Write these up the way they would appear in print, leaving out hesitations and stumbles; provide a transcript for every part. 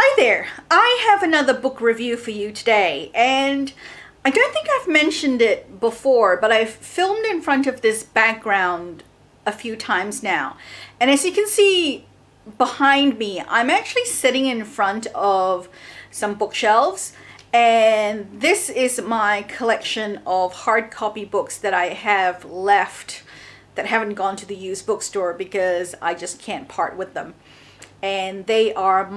Hi there. I have another book review for you today, and I don't think I've mentioned it before, but I've filmed in front of this background a few times now. And as you can see behind me, I'm actually sitting in front of some bookshelves, and this is my collection of hard copy books that I have left that haven't gone to the used bookstore because I just can't part with them. And they are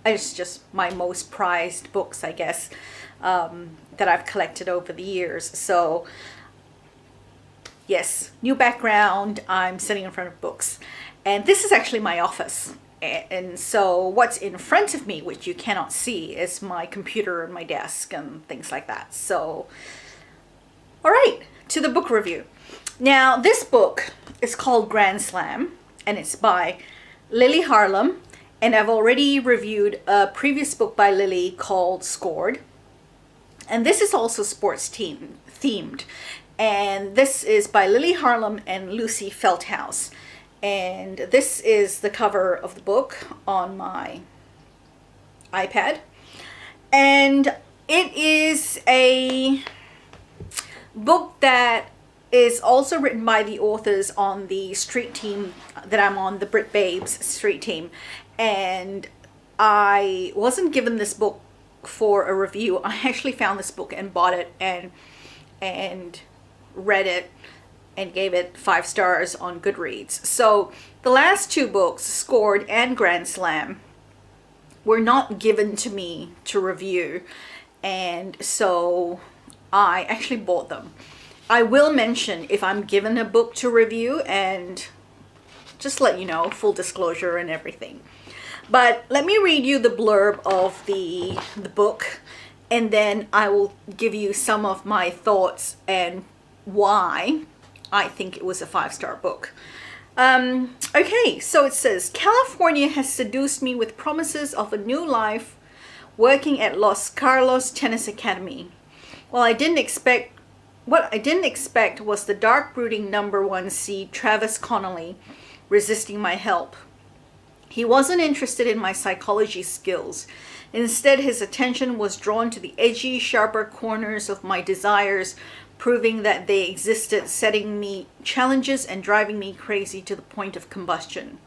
it's just my most prized books, I guess, that I've collected over the years. So yes, new background, I'm sitting in front of books, and this is actually my office. And so what's in front of me, which you cannot see, is my computer and my desk and things like that. So all right, to the book review. Now this book is called Grand Slam, and it's by Lily Harlem, and I've already reviewed a previous book by Lily called Scored, and this is also sports team themed, and this is by Lily Harlem and Lucy Felthouse, and this is the cover of the book on my iPad, and it is a book that is also written by the authors on the street team that I'm on, the Brit Babes street team. And I wasn't given this book for a review. I actually found this book and bought it and read it and gave it 5 stars on Goodreads. So the last 2 books, Scored and Grand Slam, were not given to me to review, and so I actually bought them. I will mention if I'm given a book to review, and just let you know, full disclosure and everything. But let me read you the blurb of the book, and then I will give you some of my thoughts and why I think it was a 5-star book. Okay, so it says, California has seduced me with promises of a new life working at Los Carlos Tennis Academy. What I didn't expect was the dark, brooding number 1 seed Travis Connolly resisting my help. He wasn't interested in my psychology skills. Instead, his attention was drawn to the edgy, sharper corners of my desires, proving that they existed, setting me challenges and driving me crazy to the point of combustion.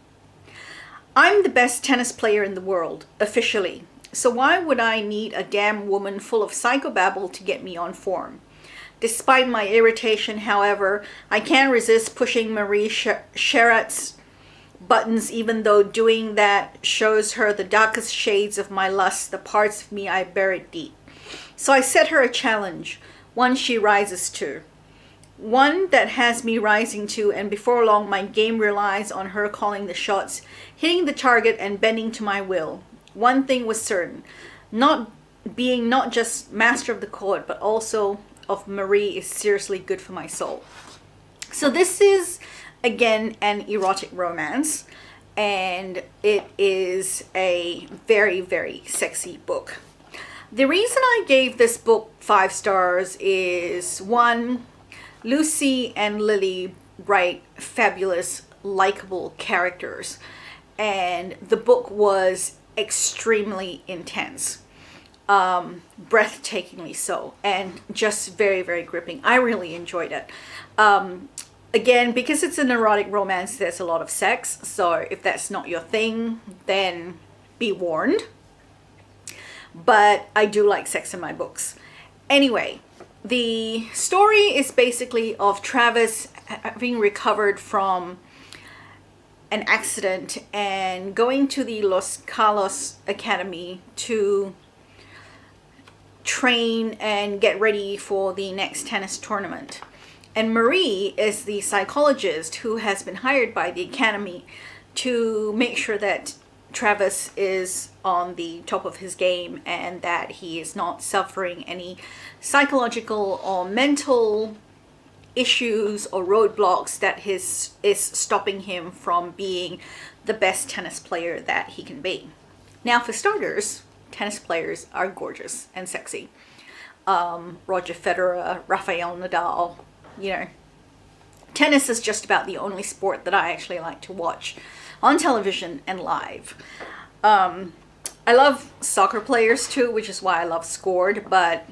I'm the best tennis player in the world, officially. So why would I need a damn woman full of psychobabble to get me on form? Despite my irritation, however, I can't resist pushing Marie Sherratt's buttons, even though doing that shows her the darkest shades of my lust, the parts of me I buried deep. So I set her a challenge, one she rises to. One that has me rising to, and before long my game relies on her calling the shots, hitting the target and bending to my will. One thing was certain, not just master of the court, but also of Marie is seriously good for my soul. So this is again an erotic romance, and it is a very, very sexy book. The reason I gave this book 5 stars is, one, Lucy and Lily write fabulous, likable characters, and the book was extremely intense. Breathtakingly so, and just very, very gripping. I really enjoyed it. Again, because it's an erotic romance, there's a lot of sex, so if that's not your thing, then be warned. But I do like sex in my books. Anyway, the story is basically of Travis having recovered from an accident and going to the Los Carlos Academy to train and get ready for the next tennis tournament. And Marie is the psychologist who has been hired by the academy to make sure that Travis is on the top of his game and that he is not suffering any psychological or mental issues or roadblocks that is stopping him from being the best tennis player that he can be. Now, for starters, tennis players are gorgeous and sexy. Roger Federer, Rafael Nadal, tennis is just about the only sport that I actually like to watch on television and live. I love soccer players too, which is why I love Scored, but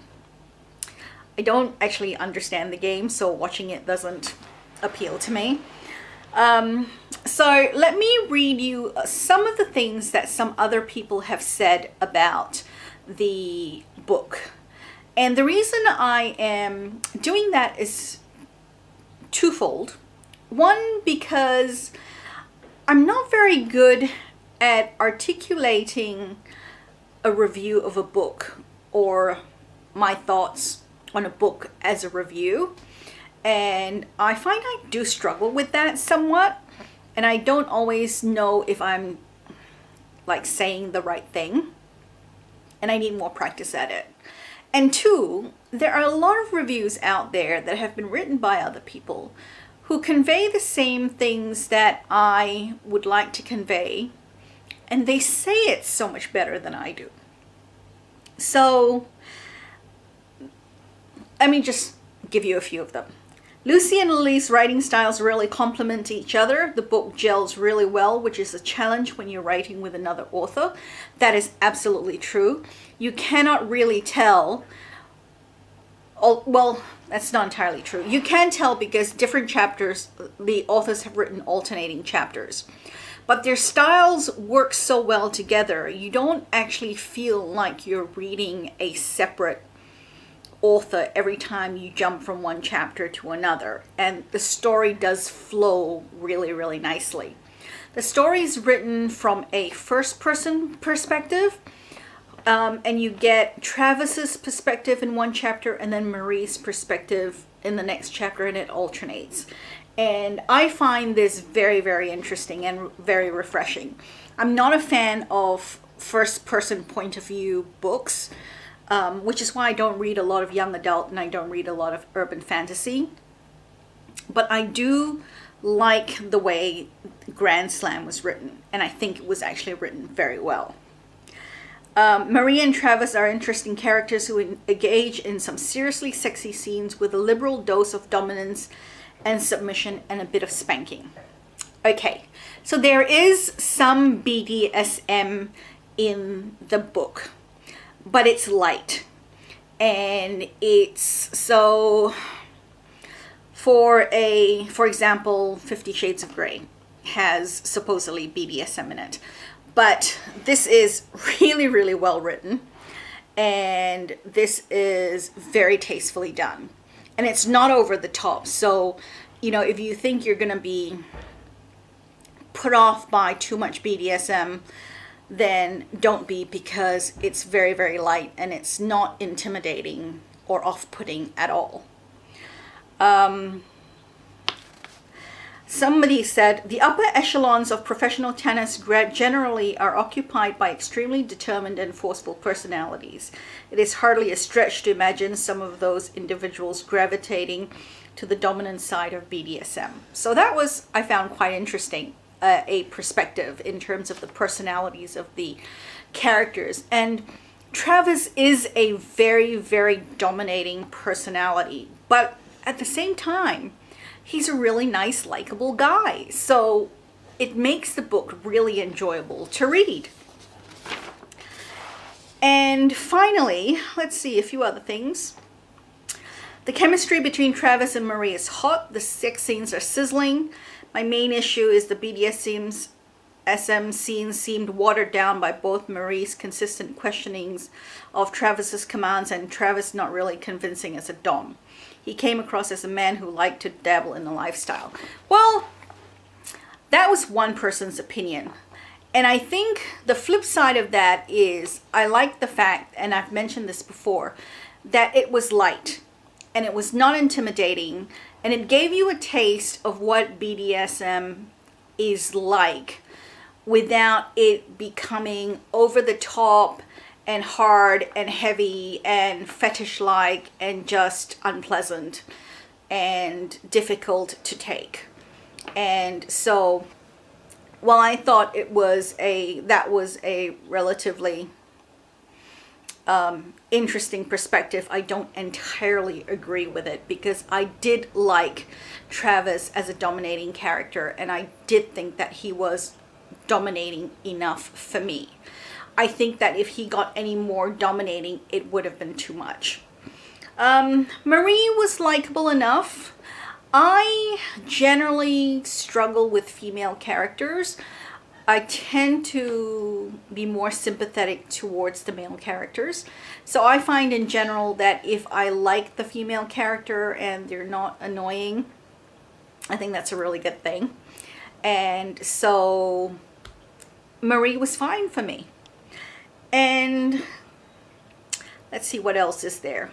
I don't actually understand the game, so watching it doesn't appeal to me. So let me read you some of the things that some other people have said about the book. And the reason I am doing that is twofold. One, because I'm not very good at articulating a review of a book or my thoughts on a book as a review. And I find I do struggle with that somewhat. And I don't always know if I'm like saying the right thing. And I need more practice at it. And two, there are a lot of reviews out there that have been written by other people who convey the same things that I would like to convey. And they say it so much better than I do. So let me just give you a few of them. Lucy and Lily's writing styles really complement each other. The book gels really well, which is a challenge when you're writing with another author. That is absolutely true. You cannot really tell. Well, that's not entirely true. You can tell because different chapters, the authors have written alternating chapters. But their styles work so well together, you don't actually feel like you're reading a separate author every time you jump from one chapter to another, and the story does flow really, really nicely. The story is written from a first-person perspective, and you get Travis's perspective in one chapter and then Marie's perspective in the next chapter, and it alternates. And I find this very, very interesting and very refreshing. I'm not a fan of first-person point of view books, which is why I don't read a lot of young adult and I don't read a lot of urban fantasy. But I do like the way Grand Slam was written, and I think it was actually written very well. Marie and Travis are interesting characters who engage in some seriously sexy scenes with a liberal dose of dominance and submission and a bit of spanking. Okay, so there is some BDSM in the book, but it's light. And it's so, for example, 50 Shades of Grey has supposedly BDSM in it. But this is really, really well written. And this is very tastefully done. And it's not over the top. So, you know, if you think you're going to be put off by too much BDSM, then don't be, because it's very, very light and it's not intimidating or off-putting at all. Somebody said, the upper echelons of professional tennis generally are occupied by extremely determined and forceful personalities. It is hardly a stretch to imagine some of those individuals gravitating to the dominant side of BDSM. So that was, I found quite interesting, a perspective in terms of the personalities of the characters. And Travis is a very, very dominating personality, but at the same time, he's a really nice, likable guy. So it makes the book really enjoyable to read. And finally, let's see a few other things. The chemistry between Travis and Marie is hot. The sex scenes are sizzling. My main issue is the BDSM scenes seemed watered down by both Marie's consistent questionings of Travis's commands and Travis not really convincing as a dom. He came across as a man who liked to dabble in the lifestyle. Well, that was one person's opinion. And I think the flip side of that is I like the fact, and I've mentioned this before, that it was light and it was not intimidating, and it gave you a taste of what BDSM is like without it becoming over the top and hard and heavy and fetish-like and just unpleasant and difficult to take. And so while I thought that was a relatively interesting perspective, I don't entirely agree with it, because I did like Travis as a dominating character, and I did think that he was dominating enough for me. I think that if he got any more dominating, it would have been too much. Marie was likable enough. I generally struggle with female characters. I tend to be more sympathetic towards the male characters. So I find in general that if I like the female character and they're not annoying, I think that's a really good thing. And so Marie was fine for me. And let's see what else is there.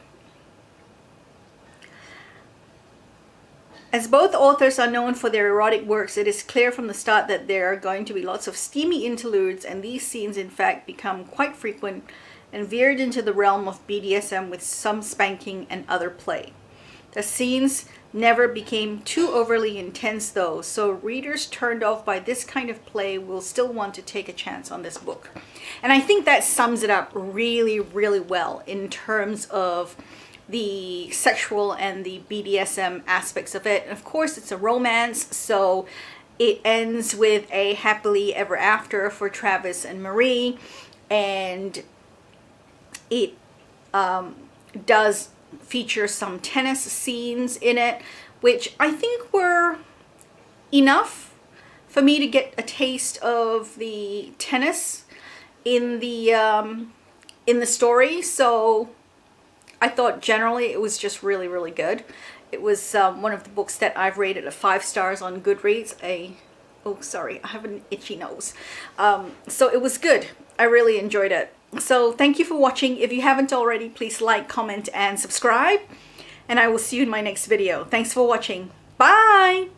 As both authors are known for their erotic works, it is clear from the start that there are going to be lots of steamy interludes, and these scenes in fact become quite frequent and veered into the realm of BDSM with some spanking and other play. The scenes never became too overly intense though, so readers turned off by this kind of play will still want to take a chance on this book. And I think that sums it up really, really well in terms of the sexual and the BDSM aspects of it. And of course, it's a romance, so it ends with a happily ever after for Travis and Marie, and it does feature some tennis scenes in it, which I think were enough for me to get a taste of the tennis in the story. So I thought generally it was just really, really good. It was one of the books that I've rated a 5 stars on Goodreads. Oh, sorry, I have an itchy nose. So it was good. I really enjoyed it. So thank you for watching. If you haven't already, please like, comment, and subscribe. And I will see you in my next video. Thanks for watching. Bye!